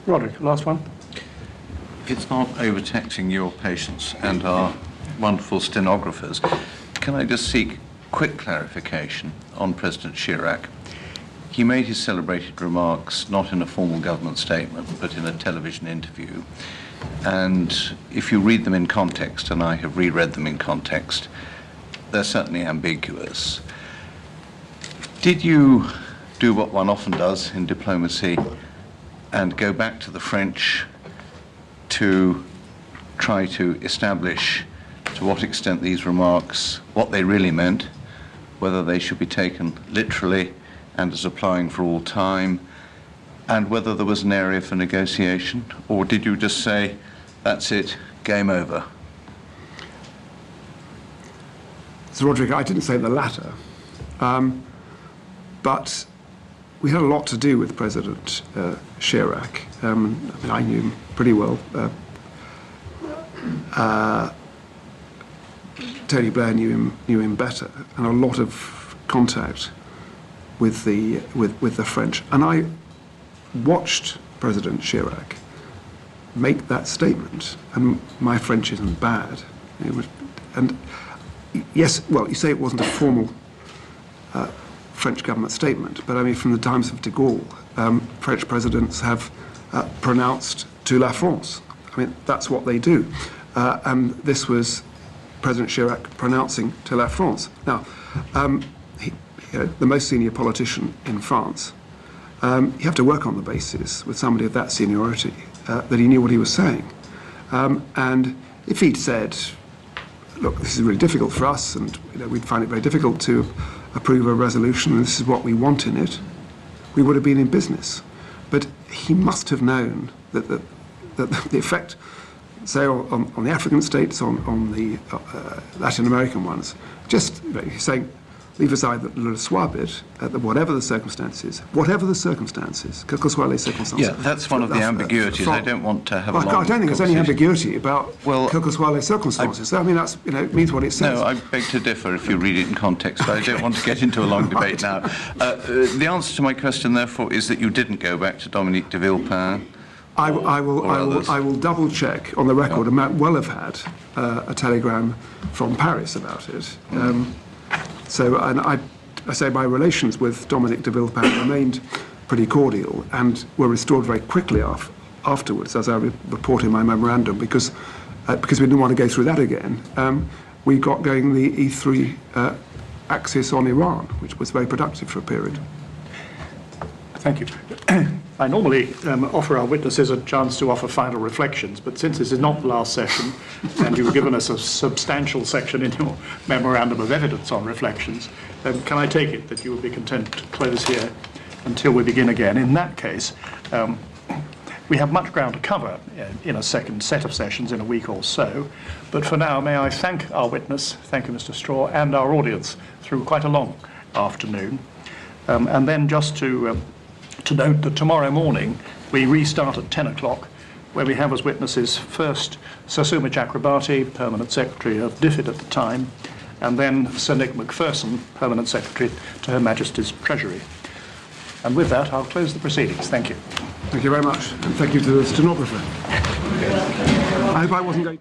Roderick, last one. If it's not overtaxing your patience and our wonderful stenographers, can I just seek quick clarification on President Chirac? He made his celebrated remarks not in a formal government statement, but in a television interview. And if you read them in context, and I have reread them in context, they're certainly ambiguous. Did you do what one often does in diplomacy and go back to the French to try to establish to what extent these remarks, what they really meant, whether they should be taken literally and as applying for all time, and whether there was an area for negotiation? Or did you just say, that's it, game over? So, Roderick, I didn't say the latter, but we had a lot to do with President Chirac. I mean, I knew him pretty well. Tony Blair knew him better, and a lot of contact with the French. And I watched President Chirac make that statement, and my French isn't bad. And yes, well, you say it wasn't a formal French government statement, but I mean, from the times of de Gaulle, French presidents have pronounced "to la France." I mean, that's what they do. And this was President Chirac pronouncing "to la France." Now, the most senior politician in France, you have to work on the basis with somebody of that seniority that he knew what he was saying. And if he'd said, look, this is really difficult for us, and we'd find it very difficult to approve a resolution, and this is what we want in it, we would have been in business. But he must have known that the effect, say, on the African states, on the Latin American ones, just saying, leave aside the le soir bit, whatever the circumstances, quel que soient les circonstances. Yeah, that's one of the ambiguities. I don't want to have a long I don't think there's any ambiguity about well, quel que soient les circonstances. I mean, that's, it means what it says. No, I beg to differ if you read it in context, but I don't want to get into a long debate now. The answer to my question, therefore, is that you didn't go back to Dominique de Villepin. I will double check on the record. I might well have had a telegram from Paris about it. So, and I say my relations with Dominique de Villepin remained pretty cordial and were restored very quickly afterwards, as I report in my memorandum, because we didn't want to go through that again. We got going the E3 axis on Iran, which was very productive for a period. Thank you. I normally offer our witnesses a chance to offer final reflections, but since this is not the last session, and you've given us a substantial section in your memorandum of evidence on reflections, can I take it that you would be content to close here until we begin again? In that case, we have much ground to cover in a second set of sessions in a week or so, but for now, may I thank our witness, thank you, Mr. Straw, and our audience through quite a long afternoon. And then just to note that tomorrow morning we restart at 10 o'clock, where we have as witnesses first Sir Suma Chakrabarti, Permanent Secretary of DFID at the time, and then Sir Nick Macpherson, Permanent Secretary to Her Majesty's Treasury. And with that, I'll close the proceedings. Thank you. Thank you very much, and thank you to the stenographer. I hope I wasn't going